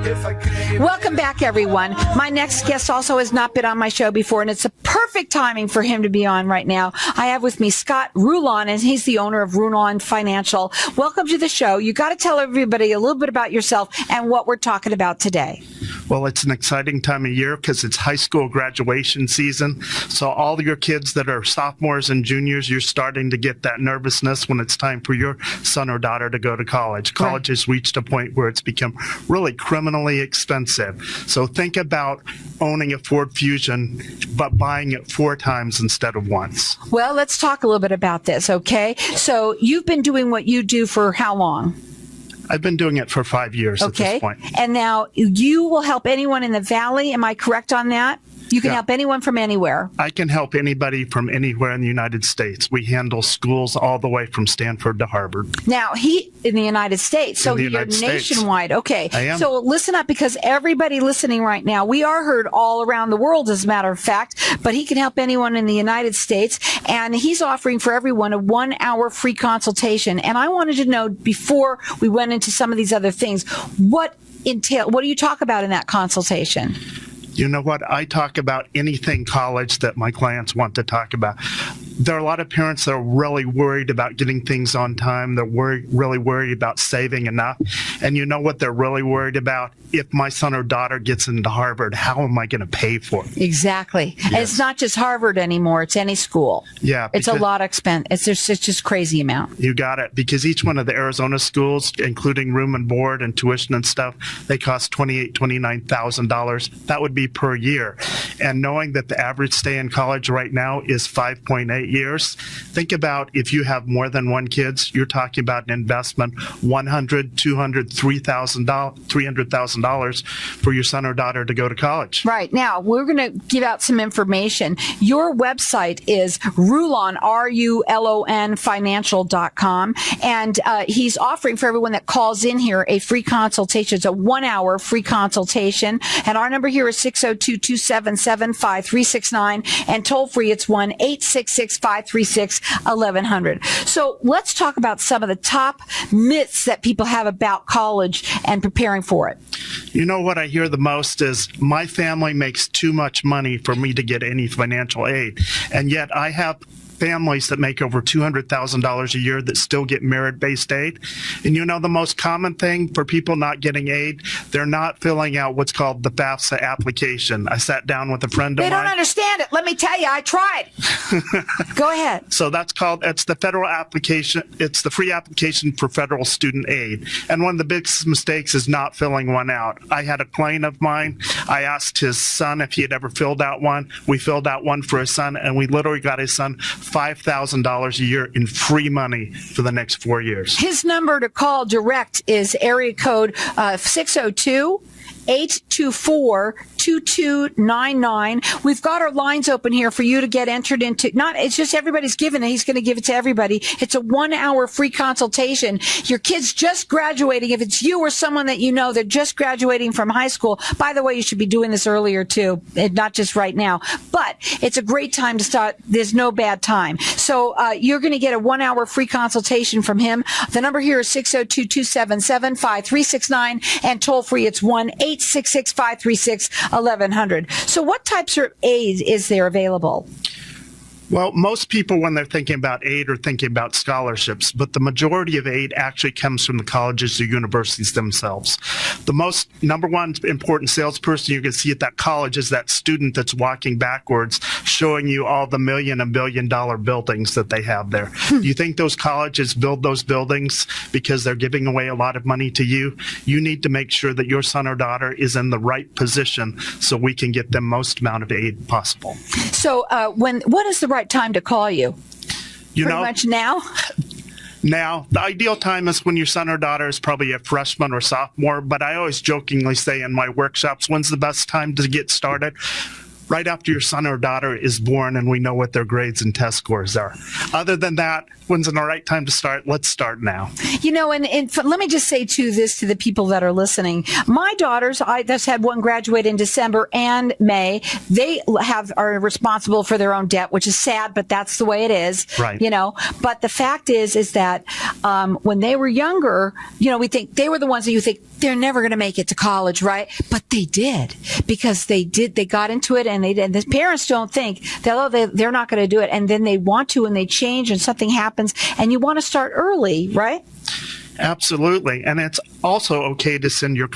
Welcome back, everyone. My next guest also has not been on my show before, and it's a perfect timing for him to be on right now. I have with me Scott Rulon, and he's the owner of Rulon Financial. Welcome to the show. You got to tell everybody a little bit about yourself and what we're talking about today. Well, it's an exciting time of year because it's high school graduation season. So all your kids that are sophomores and juniors, you're starting to get that nervousness when it's time for your son or daughter to go to college. College has reached a point where it's become really criminally expensive. So think about owning a Ford Fusion, but buying it 4 times instead of once. Well, let's talk a little bit about this, okay? So you've been doing what you do for how long? I've been doing it for 5 years at this point. And now you will help anyone in the Valley. Am I correct on that? You can help anyone from anywhere. I can help anybody from anywhere in the United States. We handle schools all the way from Stanford to Harvard. Now, in the United States, so you're nationwide. Okay. I am. So listen up, because everybody listening right now, we are heard all around the world, as a matter of fact, but he can help anyone in the United States, and he's offering for everyone a 1-hour free consultation. And I wanted to know, before we went into some of these other things, what do you talk about in that consultation? You know what? I talk about anything college that my clients want to talk about. There are a lot of parents that are really worried about getting things on time. They're really worried about saving enough. And you know what they're really worried about? If my son or daughter gets into Harvard, how am I going to pay for it? Exactly. Yes. And it's not just Harvard anymore. It's any school. Yeah. It's a lot of expense. It's just crazy amount. You got it. Because each one of the Arizona schools, including room and board and tuition and stuff, they cost $28,000, $29,000. That would be per year. And knowing that the average stay in college right now is 5.8 years, think about if you have more than one kids, you're talking about an investment, $100,000, $200,000, $300,000 for your son or daughter to go to college. Right. Now, we're going to give out some information. Your website is Rulon, RULON financial.com. And he's offering for everyone that calls in here a free consultation. It's a 1-hour free consultation. And our number here is 602-277-5369. And toll free, it's 1-866-536-1100. So let's talk about some of the top myths that people have about college and preparing for it. You know what I hear the most is, my family makes too much money for me to get any financial aid. And yet I have families that make over $200,000 a year that still get merit-based aid. And you know the most common thing for people not getting aid? They're not filling out what's called the FAFSA application. I sat down with a friend of mine. They don't understand it. Let me tell you, I tried. Go ahead. So it's the federal application. It's the free application for federal student aid. And one of the biggest mistakes is not filling one out. I had a client of mine. I asked his son if he had ever filled out one. We filled out one for his son, and we literally got his son $5,000 a year in free money for the next 4 years. His number to call direct is area code 602-824-2299. We've got our lines open here for you to get entered into. It's just everybody's given it. He's going to give it to everybody. It's a 1-hour free consultation. Your kid's just graduating. If it's you or someone that you know, they're just graduating from high school. By the way, you should be doing this earlier too, not just right now. But it's a great time to start. There's no bad time. So you're going to get a 1-hour free consultation from him. The number here is 602-277-5369, and toll free, it's 1-866-536-1100. So what types of aid is there available? Well, most people, when they're thinking about aid, are thinking about scholarships, but the majority of aid actually comes from the colleges or universities themselves. The number one important salesperson you can see at that college is that student that's walking backwards, showing you all the $1 and $1 billion buildings that they have there. You think those colleges build those buildings because they're giving away a lot of money to you? You need to make sure that your son or daughter is in the right position so we can get the most amount of aid possible. So what is the right time to call you? Pretty much now? Now, the ideal time is when your son or daughter is probably a freshman or sophomore, but I always jokingly say in my workshops, when's the best time to get started? Right after your son or daughter is born and we know what their grades and test scores are. Other than that, when's the right time to start? Let's start now. You know, and let me just say to the people that are listening. My daughters, I just had one graduate in December and May. They are responsible for their own debt, which is sad, but that's the way it is. Right. You know, but the fact is that when they were younger, you know, we think they were the ones that you think they're never going to make it to college, right? But they did, because they got into it, and the parents don't think that, they're not going to do it. And then they want to, and they change, and something happens, and you want to start early, right? Absolutely. And it's also okay to send your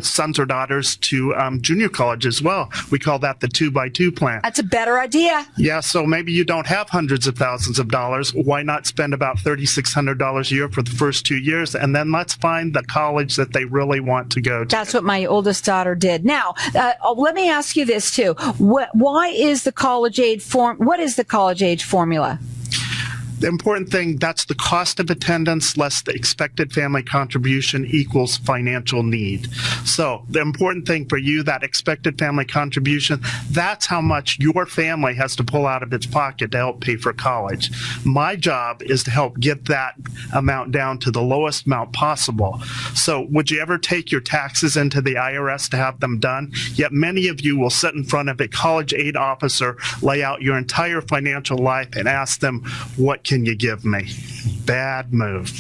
sons or daughters to junior college as well. We call that the 2x2 plan. That's a better idea. Yeah, so maybe you don't have hundreds of thousands of dollars. Why not spend about $3,600 a year for the first 2 years, and then let's find the college that they really want to go to. That's what my oldest daughter did. Now, let me ask you this too. Why is the college aid what is the college age formula? The important thing, that's the cost of attendance less the expected family contribution equals financial need. So the important thing for you, that expected family contribution, that's how much your family has to pull out of its pocket to help pay for college. My job is to help get that amount down to the lowest amount possible. So would you ever take your taxes into the IRS to have them done? Yet many of you will sit in front of a college aid officer, lay out your entire financial life, and ask them, what can you give me? Bad move.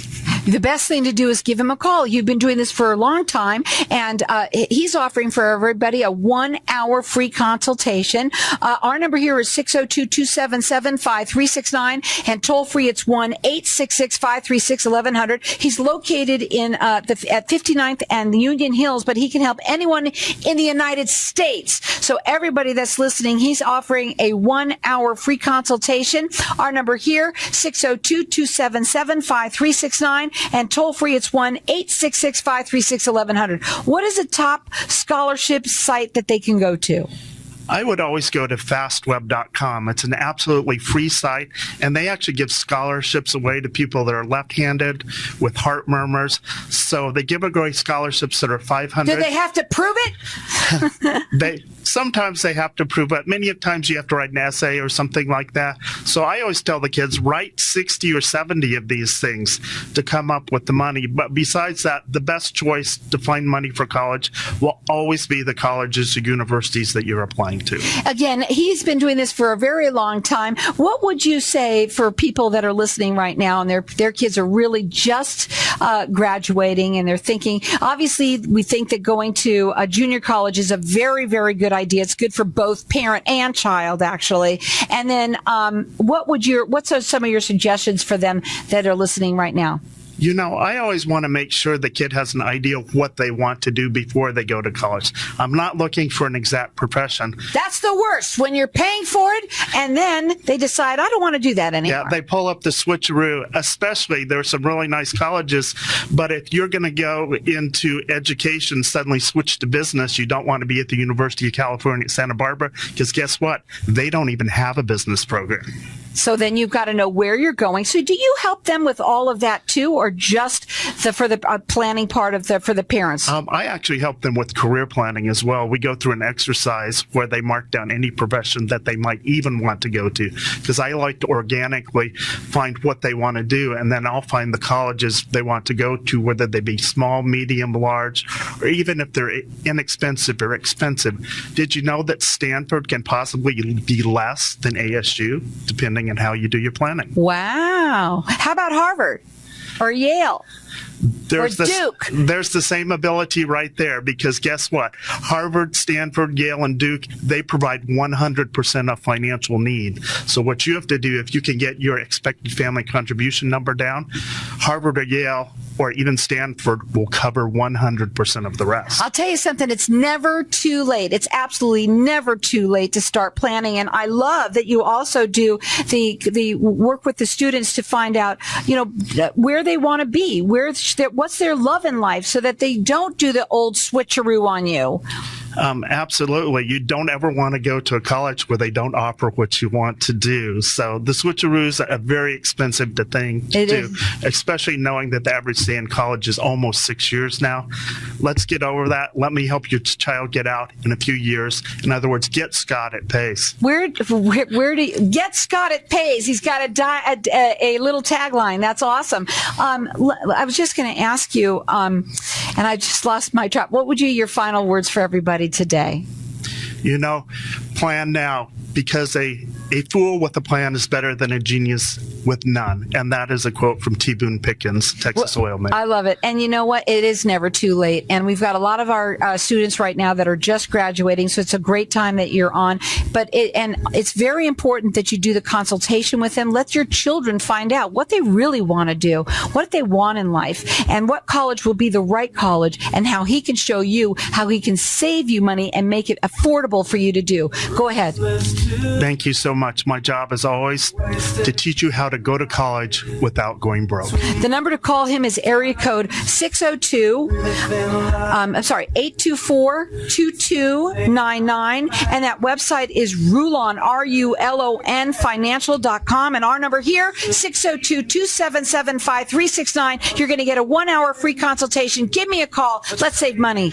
The best thing to do is give him a call. You've been doing this for a long time, and he's offering for everybody a 1-hour free consultation. Our number here is 602-277-5369, and toll free it's 1-866-536-1100. He's located at 59th and the Union Hills, but he can help anyone in the United States. So everybody that's listening, he's offering a 1-hour free consultation. Our number here, 602-277-5369. And toll free, it's 1-866-536-1100. What is a top scholarship site that they can go to? I would always go to fastweb.com. It's an absolutely free site, and they actually give scholarships away to people that are left-handed with heart murmurs. So they give away scholarships that are $500. Do they have to prove it? Sometimes they have to prove it. Many times you have to write an essay or something like that. So I always tell the kids, write 60 or 70 of these things to come up with the money. But besides that, the best choice to find money for college will always be the colleges or universities that you're applying to. Again, he's been doing this for a very long time. What would you say for people that are listening right now and their kids are really just graduating, and they're thinking, obviously we think that going to a junior college is a very, very good idea. It's good for both parent and child, actually. And then what's some of your suggestions for them that are listening right now? You know, I always want to make sure the kid has an idea of what they want to do before they go to college. I'm not looking for an exact profession. That's the worst, when you're paying for it and then they decide, I don't want to do that anymore. Yeah, they pull up the switcheroo, especially there are some really nice colleges, but if you're going to go into education, suddenly switch to business, you don't want to be at the University of California at Santa Barbara, because guess what? They don't even have a business program. So then you've got to know where you're going. So do you help them with all of that too, or just for the planning part of for the parents? I actually help them with career planning as well. We go through an exercise where they mark down any profession that they might even want to go to, because I like to organically find what they want to do, and then I'll find the colleges they want to go to, whether they be small, medium, large, or even if they're inexpensive or expensive. Did you know that Stanford can possibly be less than ASU, depending on how you do your planning? Wow. How about Harvard or Yale? Or Duke? There's the same ability right there, because guess what? Harvard, Stanford, Yale, and Duke, they provide 100% of financial need. So what you have to do, if you can get your expected family contribution number down, Harvard or Yale or even Stanford will cover 100% of the rest. I'll tell you something, it's never too late. It's absolutely never too late to start planning. And I love that you also do the work with the students to find out, where they want to be, what's their love in life, so that they don't do the old switcheroo on you. Absolutely. You don't ever want to go to a college where they don't offer what you want to do. So the switcheroos are very expensive thing to do, especially knowing that the average stay in college is almost 6 years now. Let's get over that. Let me help your child get out in a few years. In other words, get Scott at Pace. Where do you get Scott at Pace? He's got a little tagline. That's awesome. I was just going to ask you, and I just lost my track. What would be your final words for everybody today? Plan now, because a A fool with a plan is better than a genius with none. And that is a quote from T. Boone Pickens, Texas oil man. I love it. And you know what? It is never too late. And we've got a lot of our students right now that are just graduating. So it's a great time that you're on. But it's very important that you do the consultation with them. Let your children find out what they really want to do, what they want in life, and what college will be the right college, and how he can show you how he can save you money and make it affordable for you to do. Go ahead. Thank you so much. My job is always to teach you how to go to college without going broke. The number to call him is area code 824-2299. And that website is Rulon, RULON financial.com. And our number here, 602-277-5369. You're going to get a 1-hour free consultation. Give me a call. Let's save money.